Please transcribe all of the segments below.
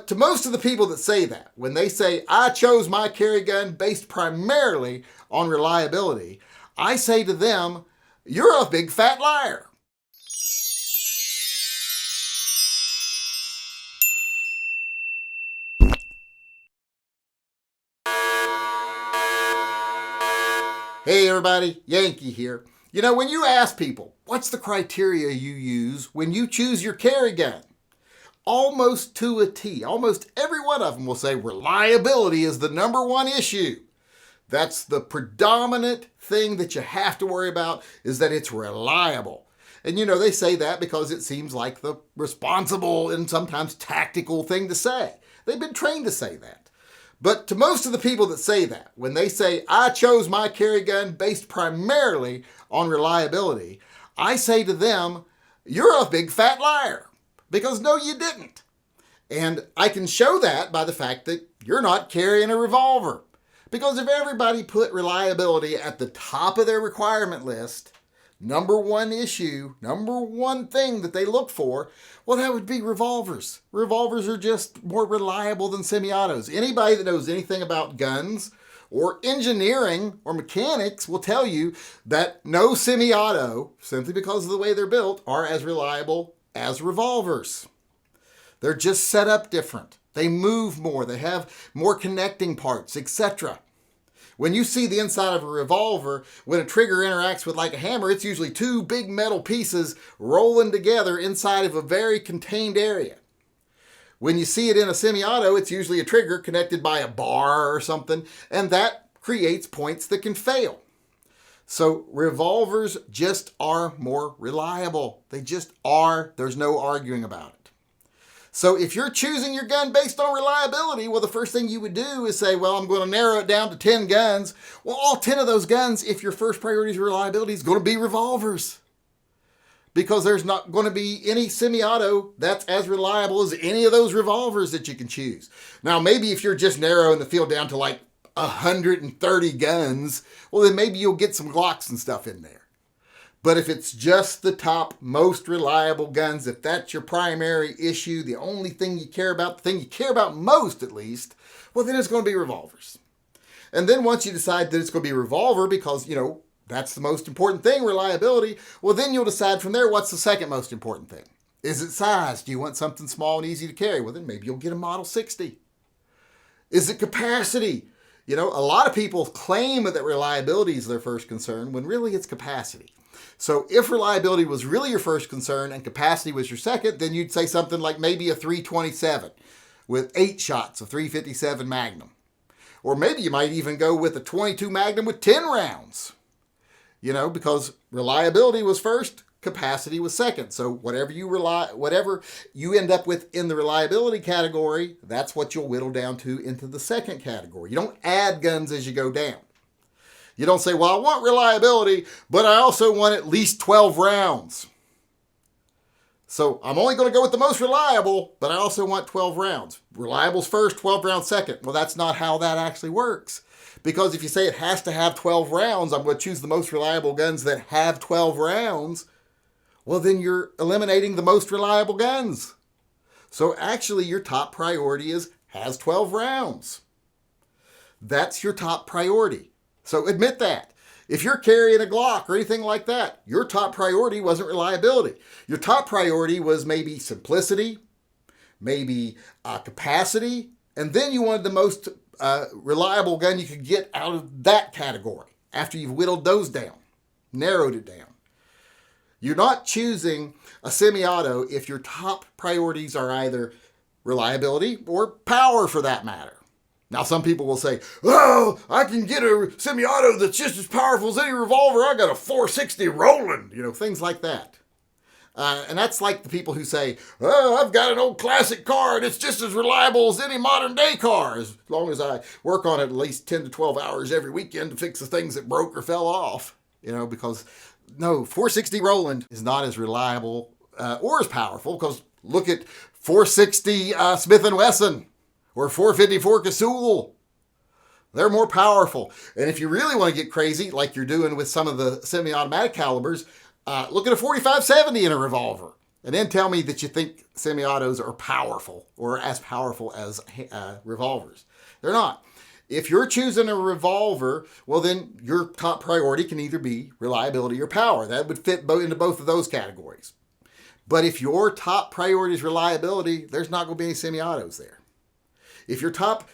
to most of the people that say that, when they say, I chose my carry gun based primarily on reliability, I say to them, you're a big fat liar. Hey everybody, Yankee here. You know, when you ask people, what's the criteria you use when you choose your carry gun? Almost to a T, almost every one of them will say reliability is the number one issue. That's the predominant thing that you have to worry about, is that it's reliable. And you know, they say that because it seems like the responsible and sometimes tactical thing to say. They've been trained to say that. But to most of the people that say that, when they say, I chose my carry gun based primarily on reliability, I say to them, you're a big fat liar. Because no, you didn't. And I can show that by the fact that you're not carrying a revolver. Because if everybody put reliability at the top of their requirement list, number one issue, number one thing that they look for, well, that would be revolvers. Revolvers are just more reliable than semi-autos. Anybody that knows anything about guns or engineering or mechanics will tell you that no semi-auto, simply because of the way they're built, are as reliable as revolvers. They're just set up different. They move more. They have more connecting parts, etc. When you see the inside of a revolver, when a trigger interacts with like a hammer, it's usually two big metal pieces rolling together inside of a very contained area. When you see it in a semi-auto, it's usually a trigger connected by a bar or something, and that creates points that can fail. So revolvers just are more reliable. They just are. There's no arguing about it. So if you're choosing your gun based on reliability, well, the first thing you would do is say, well, I'm going to narrow it down to 10 guns. Well, all 10 of those guns, if your first priority is reliability, is going to be revolvers. Because there's not going to be any semi-auto that's as reliable as any of those revolvers that you can choose. Now, maybe if you're just narrowing the field down to like 130 guns, well, then maybe you'll get some Glocks and stuff in there. But if it's just the top most reliable guns, if that's your primary issue, the only thing you care about, the thing you care about most at least, well, then it's going to be revolvers. And then once you decide that it's going to be a revolver because, you know, that's the most important thing, reliability, well, then you'll decide from there what's the second most important thing. Is it size? Do you want something small and easy to carry? Well, then maybe you'll get a Model 60. Is it capacity? You know, a lot of people claim that reliability is their first concern when really it's capacity. So if reliability was really your first concern and capacity was your second, then you'd say something like maybe a 327 with 8 shots of 357 Magnum. Or maybe you might even go with a 22 Magnum with 10 rounds. You know, because reliability was first, capacity was second. So whatever you end up with in the reliability category, that's what you'll whittle down to into the second category. You don't add guns as you go down. You don't say, well, I want reliability, but I also want at least 12 rounds. So I'm only going to go with the most reliable, but I also want 12 rounds. Reliable's first, 12 rounds second. Well, that's not how that actually works. Because if you say it has to have 12 rounds, I'm going to choose the most reliable guns that have 12 rounds, well, then you're eliminating the most reliable guns. So actually, your top priority has 12 rounds. That's your top priority. So admit that. If you're carrying a Glock or anything like that, your top priority wasn't reliability. Your top priority was maybe simplicity, maybe capacity, and then you wanted the most reliable gun you could get out of that category after you've whittled those down, narrowed it down. You're not choosing a semi-auto if your top priorities are either reliability or power for that matter. Now, some people will say, oh, I can get a semi-auto that's just as powerful as any revolver. I got a 460 Roland, you know, things like that. And that's like the people who say, oh, I've got an old classic car and it's just as reliable as any modern day car, as long as I work on it at least 10 to 12 hours every weekend to fix the things that broke or fell off. You know, because no, 460 Roland is not as reliable or as powerful, because look at 460 Smith & Wesson or 454 Casull. They're more powerful. And if you really want to get crazy, like you're doing with some of the semi-automatic calibers, look at a 4570 in a revolver. And then tell me that you think semi-autos are powerful or as powerful as revolvers. They're not. If you're choosing a revolver, well, then your top priority can either be reliability or power. That would fit into both of those categories. But if your top priority is reliability, there's not going to be any semi-autos there. If your top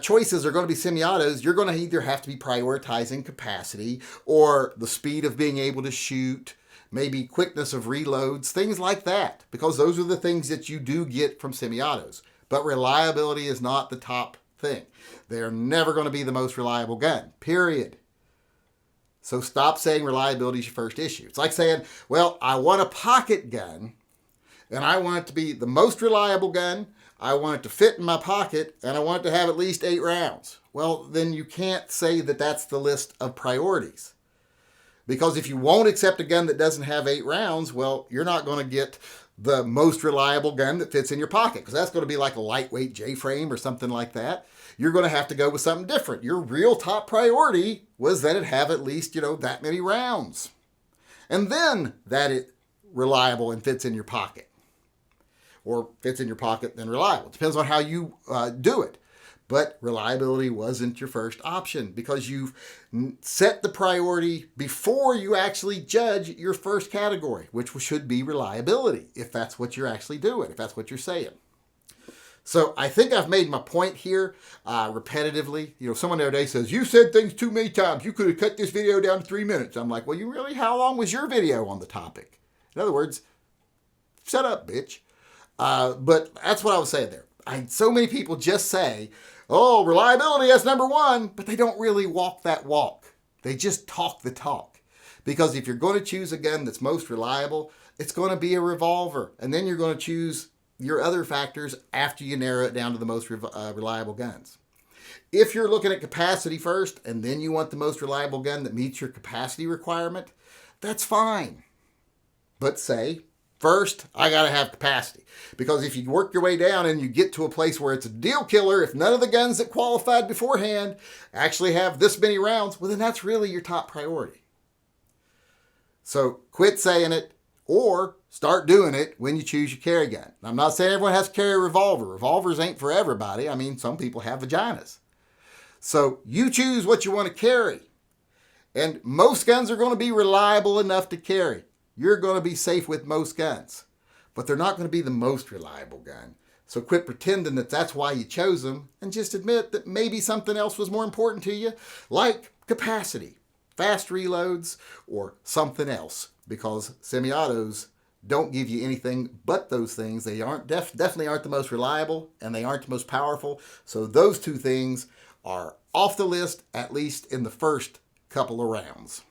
choices are going to be semi-autos, you're going to either have to be prioritizing capacity or the speed of being able to shoot, maybe quickness of reloads, things like that, because those are the things that you do get from semi-autos. But reliability is not the top thing. They're never going to be the most reliable gun, period. So stop saying reliability is your first issue. It's like saying, well, I want a pocket gun, and I want it to be the most reliable gun, I want it to fit in my pocket, and I want it to have at least 8 rounds. Well, then you can't say that that's the list of priorities. Because if you won't accept a gun that doesn't have 8 rounds, well, you're not going to get the most reliable gun that fits in your pocket, because that's going to be like a lightweight J-frame or something like that. You're going to have to go with something different. Your real top priority was that it have at least, that many rounds. And then that it reliable and fits in your pocket. Or fits in your pocket, then reliable. It depends on how you do it. But reliability wasn't your first option because you've set the priority before you actually judge your first category, which should be reliability, if that's what you're actually doing, if that's what you're saying. So I think I've made my point here repetitively. Someone the other day says, you said things too many times. You could have cut this video down to 3 minutes. I'm like, well, how long was your video on the topic? In other words, shut up, bitch. But that's what I was saying there. So many people just say, oh, reliability, that's number one, but they don't really walk that walk. They just talk the talk. Because if you're going to choose a gun that's most reliable, it's going to be a revolver. And then you're going to choose your other factors after you narrow it down to the most reliable guns. If you're looking at capacity first, and then you want the most reliable gun that meets your capacity requirement, that's fine. But say, first, I got to have capacity. Because if you work your way down and you get to a place where it's a deal killer, if none of the guns that qualified beforehand actually have this many rounds, well, then that's really your top priority. So quit saying it or start doing it when you choose your carry gun. I'm not saying everyone has to carry a revolver. Revolvers ain't for everybody. I mean, some people have vaginas. So you choose what you want to carry. And most guns are going to be reliable enough to carry. You're going to be safe with most guns, but they're not going to be the most reliable gun. So quit pretending that that's why you chose them and just admit that maybe something else was more important to you, like capacity, fast reloads, or something else, because semi-autos don't give you anything but those things. They definitely aren't the most reliable, and they aren't the most powerful. So those two things are off the list, at least in the first couple of rounds.